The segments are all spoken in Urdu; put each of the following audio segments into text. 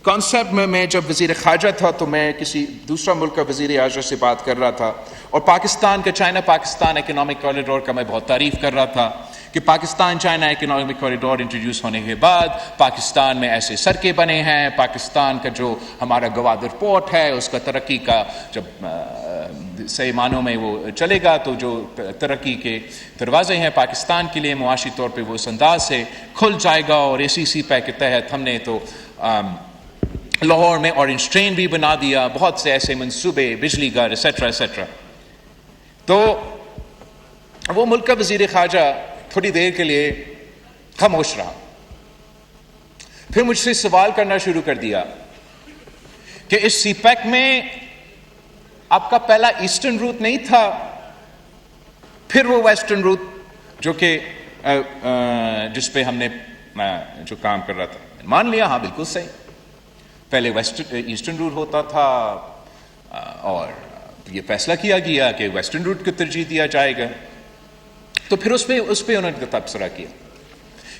کانسیپٹ میں جب وزیر خارجہ تھا تو میں کسی دوسرا ملک کا وزیر اعظم سے بات کر رہا تھا اور پاکستان کا چائنا پاکستان اکنامک کوریڈور کا میں بہت تعریف کر رہا تھا کہ Pakistan China economic corridor introduce ہونے کے بعد پاکستان میں ایسے سڑکیں بنے ہیں، پاکستان کا جو ہمارا گوادر پورٹ ہے اس کا ترقی کا جب صحیح معنوں میں وہ چلے گا تو جو ترقی کے دروازے ہیں پاکستان کے لیے معاشی طور پہ وہ اس انداز سے کھل جائے گا، اور اسی سی پے کے تحت ہم نے تو لاہور میں اورنج ٹرین بھی بنا دیا، بہت سے ایسے منصوبے، بجلی گھر ایسیٹرا ایسیٹرا۔ تو وہ ملک کا وزیر خارجہ تھوڑی دیر کے لیے خاموش رہا، پھر مجھ سے سوال کرنا شروع کر دیا کہ اس سی پیک میں آپ کا پہلا ایسٹرن روٹ نہیں تھا، پھر وہ ویسٹرن روٹ جو کہ جس پہ ہم نے جو کام کر رہا تھا، مان لیا ہاں بالکل صحیح، پہلے ایسٹرن روٹ ہوتا تھا اور یہ فیصلہ کیا گیا کہ ویسٹرن روٹ کو ترجیح دیا جائے گا۔ تو پھر اس پہ انہوں نے تبصرہ کیا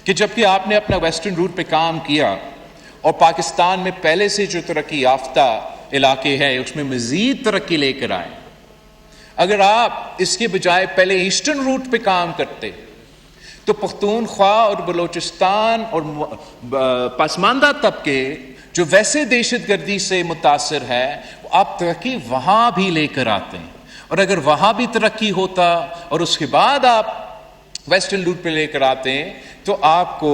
کہ جبکہ آپ نے اپنا ویسٹرن روٹ پہ کام کیا اور پاکستان میں پہلے سے جو ترقی یافتہ علاقے ہیں اس میں مزید ترقی لے کر آئے، اگر آپ اس کے بجائے پہلے ایسٹرن روٹ پہ کام کرتے تو پختونخوا اور بلوچستان اور پسماندہ طبقے جو ویسے دہشت گردی سے متاثر ہے آپ ترقی وہاں بھی لے کر آتے ہیں، اور اگر وہاں بھی ترقی ہوتا اور اس کے بعد آپ ویسٹرن روٹ پہ لے کر آتے ہیں تو آپ کو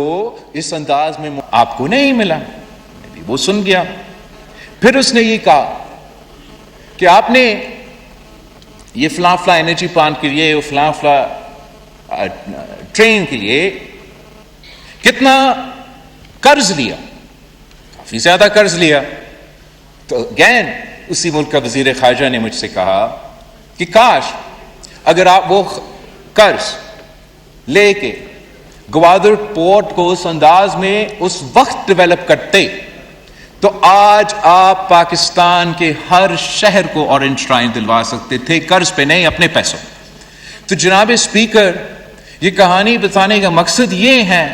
اس انداز میں آپ کو نہیں ملا۔ وہ سن گیا، پھر اس نے یہ کہا کہ آپ نے یہ فلاں فلاں انرجی پلانٹ کے لیے، فلاں فلاں ٹرین کے لیے کتنا قرض لیا، کافی زیادہ قرض لیا۔ تو اگین اسی ملک کا وزیر خارجہ نے مجھ سے کہا کہ کاش اگر آپ وہ قرض لے کے گوادر پورٹ کو اس انداز میں اس وقت ڈیولپ کرتے تو آج آپ پاکستان کے ہر شہر کو اورنج ٹرین دلوا سکتے تھے، قرض پہ نہیں، اپنے پیسوں۔ تو جناب اسپیکر، یہ کہانی بتانے کا مقصد یہ ہے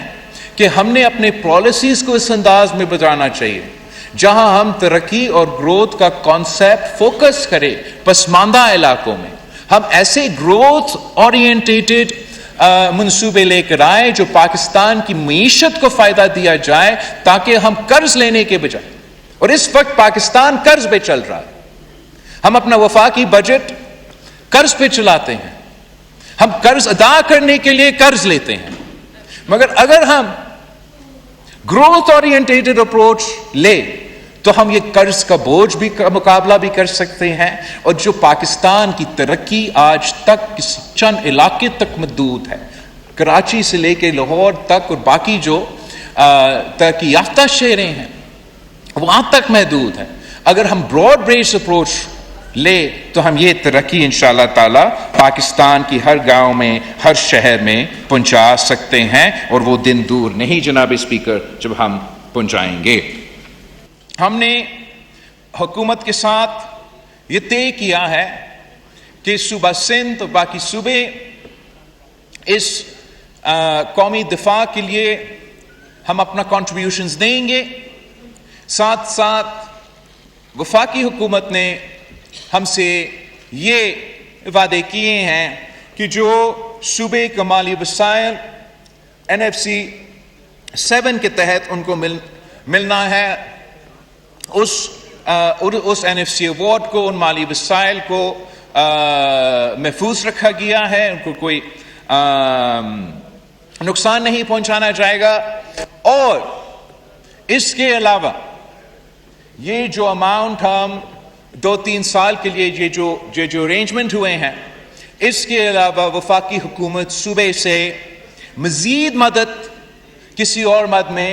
کہ ہم نے اپنے پالیسیز کو اس انداز میں بتانا چاہیے جہاں ہم ترقی اور گروتھ کا کانسیپٹ فوکس کرے پسماندہ علاقوں میں، ہم ایسے گروتھ اورینٹیڈ منصوبے لے کر آئے جو پاکستان کی معیشت کو فائدہ دیا جائے تاکہ ہم قرض لینے کے بجائے، اور اس وقت پاکستان قرض پہ چل رہا ہے، ہم اپنا وفاقی بجٹ قرض پہ چلاتے ہیں، ہم قرض ادا کرنے کے لیے قرض لیتے ہیں، مگر اگر ہم گروتھ اورینٹیڈ اپروچ لے تو ہم یہ قرض کا بوجھ بھی مقابلہ بھی کر سکتے ہیں، اور جو پاکستان کی ترقی آج تک کسی چند علاقے تک محدود ہے، کراچی سے لے کے لاہور تک اور باقی جو ترقی یافتہ شہریں ہیں وہاں تک محدود ہے، اگر ہم براڈ بیس اپروچ لے تو ہم یہ ترقی انشاءاللہ تعالی پاکستان کی ہر گاؤں میں، ہر شہر میں پہنچا سکتے ہیں، اور وہ دن دور نہیں جناب اسپیکر جب ہم پہنچائیں گے۔ ہم نے حکومت کے ساتھ یہ طے کیا ہے کہ صوبہ سندھ اور باقی صوبے اس قومی دفاع کے لیے ہم اپنا کنٹریبیوشنز دیں گے، ساتھ ساتھ وفاقی حکومت نے ہم سے یہ وعدے کیے ہیں کہ جو صوبے کا مالی وسائل NFC 7 کے تحت ان کو ملنا ہے، اس NFC ایوارڈ کو، ان مالی وسائل کو محفوظ رکھا گیا ہے، ان کو کوئی نقصان نہیں پہنچانا جائے گا، اور اس کے علاوہ یہ جو اماؤنٹ ہم 2-3 سال کے لیے یہ جو ارینجمنٹ ہوئے ہیں، اس کے علاوہ وفاقی حکومت صوبے سے مزید مدد کسی اور مد میں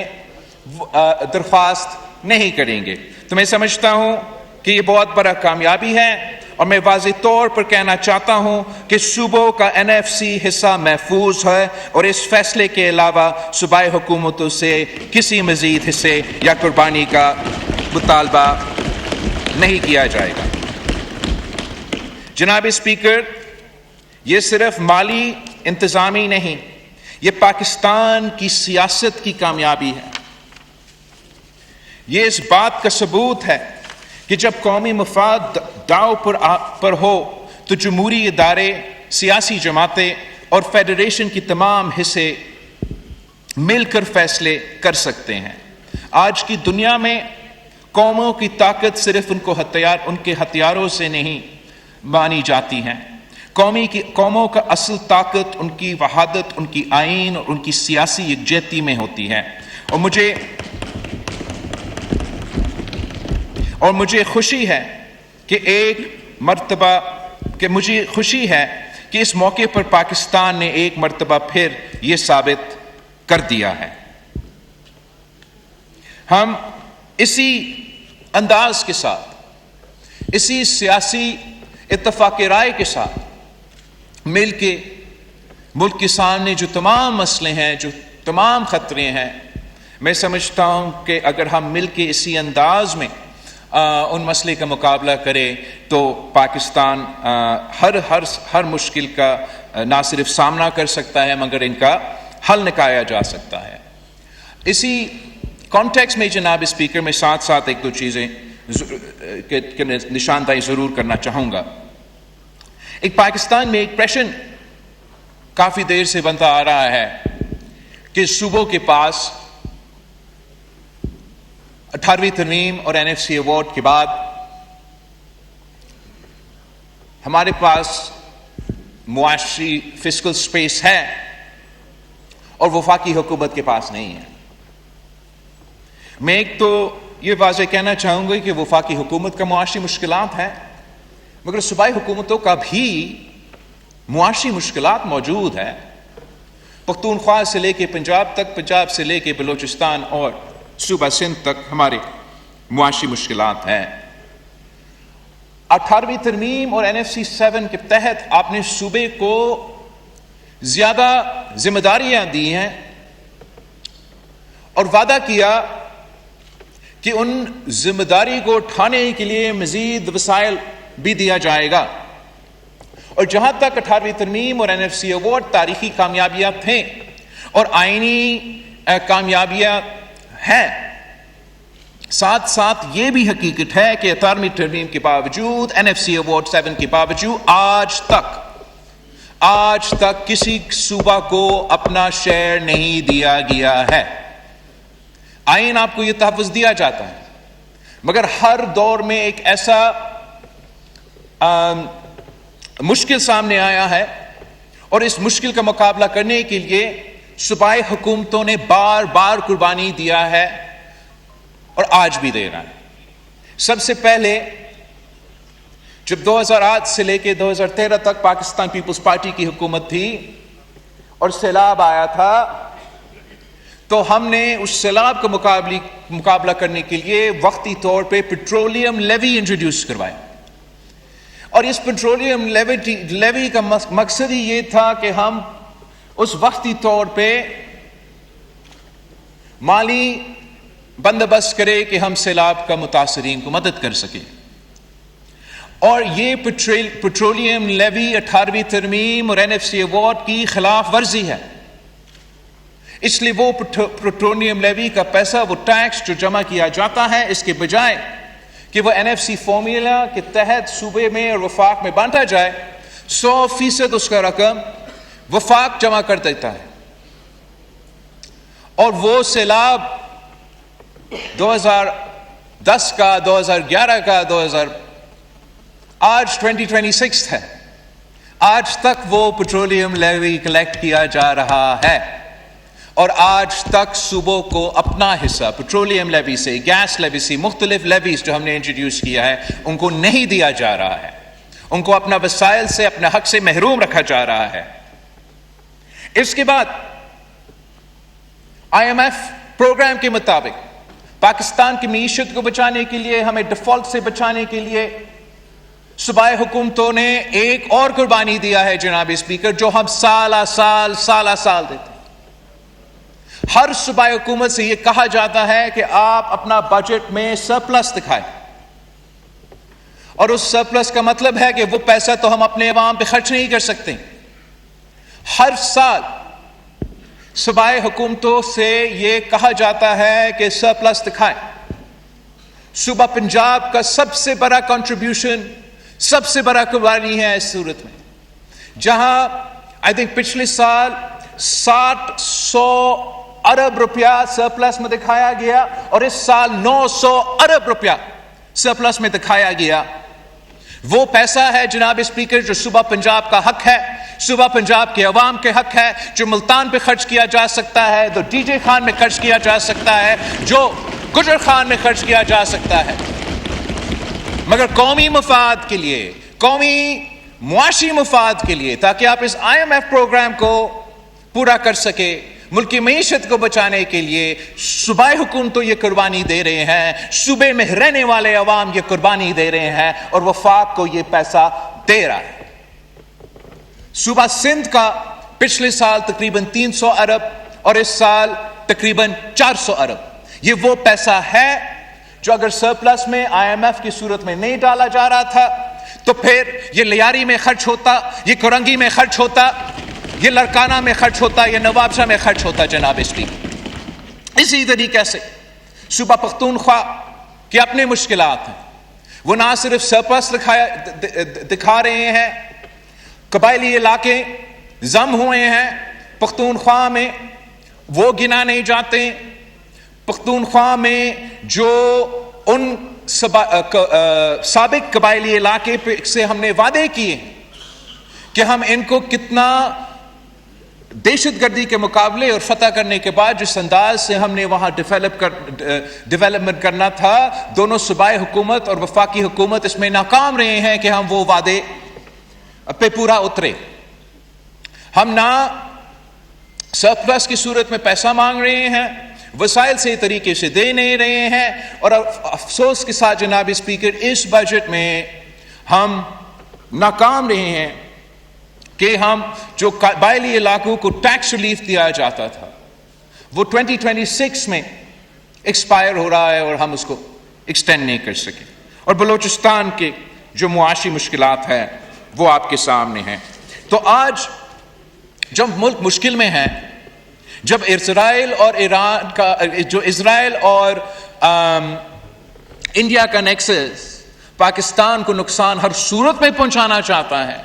درخواست نہیں کریں گے۔ تو میں سمجھتا ہوں کہ یہ بہت بڑا کامیابی ہے، اور میں واضح طور پر کہنا چاہتا ہوں کہ صوبوں کا NFC حصہ محفوظ ہے، اور اس فیصلے کے علاوہ صوبائی حکومتوں سے کسی مزید حصے یا قربانی کا مطالبہ نہیں کیا جائے گا۔ جناب اسپیکر، یہ صرف مالی انتظامی نہیں، یہ پاکستان کی سیاست کی کامیابی ہے۔ یہ اس بات کا ثبوت ہے کہ جب قومی مفاد داؤ پر ہو تو جمہوری ادارے، سیاسی جماعتیں اور فیڈریشن کی تمام حصے مل کر فیصلے کر سکتے ہیں۔ آج کی دنیا میں قوموں کی طاقت صرف ان کے ہتھیاروں سے نہیں مانی جاتی ہے۔ قوموں کا اصل طاقت ان کی وحدت، ان کی آئین اور ان کی سیاسی یکجہتی میں ہوتی ہے۔ اور مجھے خوشی ہے کہ اس موقع پر پاکستان نے ایک مرتبہ پھر یہ ثابت کر دیا ہے۔ ہم اسی انداز کے ساتھ، اسی سیاسی اتفاق رائے کے ساتھ مل کے ملک کے سامنے جو تمام مسئلے ہیں، جو تمام خطرے ہیں، میں سمجھتا ہوں کہ اگر ہم مل کے اسی انداز میں ان مسئلے کا مقابلہ کرے تو پاکستان ہر مشکل کا نہ صرف سامنا کر سکتا ہے مگر ان کا حل نکالا جا سکتا ہے۔ اسی کانٹیکس میں جناب اسپیکر، میں ساتھ ساتھ ایک دو چیزیں نشاندہی ضرور کرنا چاہوں گا۔ ایک پاکستان میں ایک پریشن کافی دیر سے بنتا آ رہا ہے کہ صوبوں کے پاس 18ویں ترمیم اور NFC ایوارڈ کے بعد ہمارے پاس معاشی فسکل سپیس ہے اور وفاقی حکومت کے پاس نہیں ہے۔ میں ایک تو یہ واضح کہنا چاہوں گا کہ وفاقی حکومت کا معاشی مشکلات ہیں، مگر صوبائی حکومتوں کا بھی معاشی مشکلات موجود ہیں۔ پختونخوا سے لے کے پنجاب تک، پنجاب سے لے کے بلوچستان اور صوبہ سندھ تک ہمارے معاشی مشکلات ہیں۔ 18ویں ترمیم اور NFC 7 کے تحت آپ نے صوبے کو زیادہ ذمہ داریاں دی ہیں اور وعدہ کیا کہ ان ذمہ داری کو اٹھانے کے لیے مزید وسائل بھی دیا جائے گا۔ اور جہاں تک 18ویں ترمیم اور NFC ایوارڈ تاریخی کامیابیاں تھیں اور آئینی کامیابیاں ہیں، ساتھ ساتھ یہ بھی حقیقت ہے کہ 18ویں ترمیم کے باوجود، NFC ایوارڈ 7 کے باوجود آج تک کسی صوبہ کو اپنا شیئر نہیں دیا گیا ہے۔ آئین آپ کو یہ تحفظ دیا جاتا ہے، مگر ہر دور میں ایک ایسا مشکل سامنے آیا ہے اور اس مشکل کا مقابلہ کرنے کے لیے صوبائی حکومتوں نے بار بار قربانی دیا ہے اور آج بھی دے رہا ہے۔ سب سے پہلے جب 2008 سے لے کے 2013 تک پاکستان پیپلز پارٹی کی حکومت تھی اور سیلاب آیا تھا، تو ہم نے اس سیلاب کا مقابلہ کرنے کے لیے وقتی طور پہ پیٹرولیم لیوی انٹروڈیوس کروایا۔ اور اس پیٹرولیم لیوی کا مقصد ہی یہ تھا کہ ہم اس وقتی طور پہ مالی بندوبست کرے کہ ہم سیلاب کا متاثرین کو مدد کر سکیں۔ اور یہ پیٹرولیم لیوی 18ویں ترمیم اور NFC ایوارڈ کی خلاف ورزی ہے۔ اس لیے وہ پیٹرولیم لیوی کا پیسہ، وہ ٹیکس جو جمع کیا جاتا ہے، اس کے بجائے کہ وہ NFC فارمولا کے تحت صوبے میں اور وفاق میں بانٹا جائے، 100% اس کا رقم وفاق جمع کر دیتا ہے۔ اور وہ سیلاب 2010 کا، 2011 کا، آج 2026 ہے، آج تک وہ پیٹرولیم لیوی کلیکٹ کیا جا رہا ہے اور آج تک صوبوں کو اپنا حصہ پیٹرولیم لیوی سے، گیس لیوی سے، مختلف لیویز جو ہم نے انٹروڈیوس کیا ہے، ان کو نہیں دیا جا رہا ہے۔ ان کو اپنا وسائل سے، اپنے حق سے محروم رکھا جا رہا ہے۔ اس کے بعد IMF پروگرام کے مطابق پاکستان کی معیشت کو بچانے کے لیے، ہمیں ڈیفالٹ سے بچانے کے لیے صوبائی حکومتوں نے ایک اور قربانی دیا ہے جناب اسپیکر، جو ہم سالہ سال دیتے ہیں۔ ہر صوبائی حکومت سے یہ کہا جاتا ہے کہ آپ اپنا بجٹ میں سرپلس دکھائیں، اور اس سرپلس کا مطلب ہے کہ وہ پیسہ تو ہم اپنے عوام پہ خرچ نہیں کر سکتے۔ ہر سال صوبائی حکومتوں سے یہ کہا جاتا ہے کہ سرپلس دکھائیں، صوبہ پنجاب کا سب سے بڑا کنٹریبیوشن، سب سے بڑا قربانی ہے اس صورت میں، جہاں آئی تھنک پچھلے سال 700 ارب روپیہ سرپلس میں دکھایا گیا اور اس سال 900 ارب روپیہ سرپلس میں دکھایا گیا۔ وہ پیسہ ہے جناب اسپیکر جو صوبہ پنجاب کا حق ہے، صوبہ پنجاب کے عوام کے حق ہے، جو ملتان پہ خرچ کیا جا سکتا ہے، جو ڈی جے خان میں خرچ کیا جا سکتا ہے، جو گجر خان میں خرچ کیا جا سکتا ہے، مگر قومی مفاد کے لیے، قومی معاشی مفاد کے لیے، تاکہ آپ اس IMF پروگرام کو پورا کر سکے، ملک کی معیشت کو بچانے کے لیے صوبائی حکومت تو یہ قربانی دے رہے ہیں، صوبے میں رہنے والے عوام یہ قربانی دے رہے ہیں اور وفاق کو یہ پیسہ دے رہا ہے۔ صوبہ سندھ کا پچھلے سال تقریباً 300 ارب اور اس سال تقریباً 400 ارب، یہ وہ پیسہ ہے جو اگر سرپلس میں IMF کی صورت میں نہیں ڈالا جا رہا تھا تو پھر یہ لیاری میں خرچ ہوتا، یہ کرنگی میں خرچ ہوتا، یہ لڑکانہ میں خرچ ہوتا، یہ نوابشاہ میں خرچ ہوتا جناب اسپیکر۔ اسی طریقے سے صوبہ پختونخوا کی اپنے مشکلات ہیں، وہ نہ صرف سرپلس دکھا رہے ہیں، قبائلی علاقے ضم ہوئے ہیں پختونخوا میں، وہ گنا نہیں جاتے۔ پختونخوا میں جو ان سابق قبائلی علاقے سے ہم نے وعدے کیے کہ ہم ان کو کتنا دہشت گردی کے مقابلے اور فتح کرنے کے بعد جس انداز سے ہم نے وہاں ڈیولپمنٹ کرنا تھا، دونوں صوبائی حکومت اور وفاقی حکومت اس میں ناکام رہے ہیں کہ ہم وہ وعدے پہ پورا اترے۔ ہم نہ سرپلس کی صورت میں پیسہ مانگ رہے ہیں، وسائل صحیح طریقے سے دے نہیں رہے ہیں، اور افسوس کے ساتھ جناب اسپیکر اس بجٹ میں ہم ناکام رہے ہیں کہ ہم جو قبائلی علاقوں کو ٹیکس ریلیف دیا جاتا تھا وہ 2026 میں ایکسپائر ہو رہا ہے اور ہم اس کو ایکسٹینڈ نہیں کر سکے، اور بلوچستان کے جو معاشی مشکلات ہیں وہ آپ کے سامنے ہیں۔ تو آج جب ملک مشکل میں ہے، جب اسرائیل اور ایران کا جو اسرائیل اور انڈیا کا نیکسس پاکستان کو نقصان ہر صورت میں پہنچانا چاہتا ہے،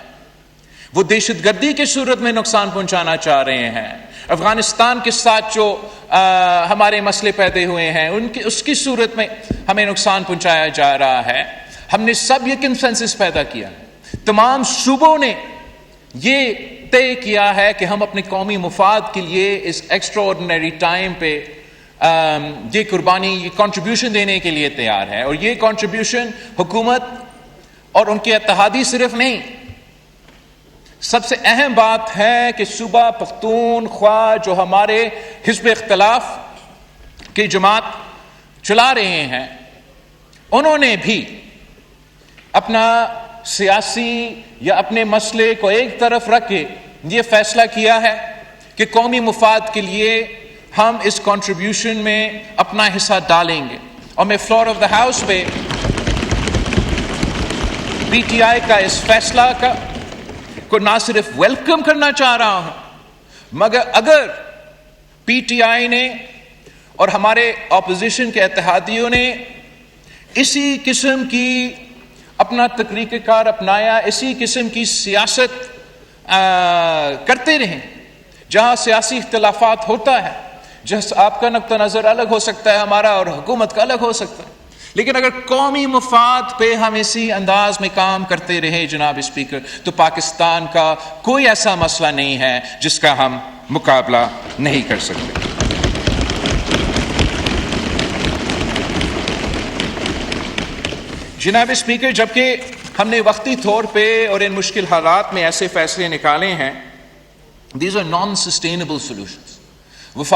وہ دہشت گردی کی صورت میں نقصان پہنچانا چاہ رہے ہیں، افغانستان کے ساتھ جو ہمارے مسئلے پیدا ہوئے ہیں اس کی صورت میں ہمیں نقصان پہنچایا جا رہا ہے، ہم نے سب یہ کنسنسس پیدا کیا، تمام صوبوں نے یہ طے کیا ہے کہ ہم اپنے قومی مفاد کے لیے اس ایکسٹرا آرڈنری ٹائم پہ یہ قربانی، یہ کنٹریبیوشن دینے کے لیے تیار ہے، اور یہ کنٹریبیوشن حکومت اور ان کے اتحادی صرف نہیں، سب سے اہم بات ہے کہ صوبہ پختونخوا جو ہمارے حزب اختلاف کی جماعت چلا رہے ہیں، انہوں نے بھی اپنا سیاسی یا اپنے مسئلے کو ایک طرف رکھ کے یہ فیصلہ کیا ہے کہ قومی مفاد کے لیے ہم اس کنٹریبیوشن میں اپنا حصہ ڈالیں گے۔ اور میں فلور آف دا ہاؤس پہ پی ٹی آئی کا اس فیصلہ کو نہ صرف ویلکم کرنا چاہ رہا ہوں، مگر اگر پی ٹی آئی نے اور ہمارے اپوزیشن کے اتحادیوں نے اسی قسم کی اپنا طریقہ کار اپنایا، اسی قسم کی سیاست کرتے رہیں، جہاں سیاسی اختلافات ہوتا ہے، جس آپ کا نقطہ نظر الگ ہو سکتا ہے ہمارا اور حکومت کا الگ ہو سکتا ہے، لیکن اگر قومی مفاد پہ ہم اسی انداز میں کام کرتے رہے جناب اسپیکر، تو پاکستان کا کوئی ایسا مسئلہ نہیں ہے جس کا ہم مقابلہ نہیں کر سکتے۔ جناب اسپیکر، جبکہ ہم نے وقتی طور پہ اور ان مشکل حالات میں ایسے فیصلے نکالے ہیں، these are non-sustainable solutions.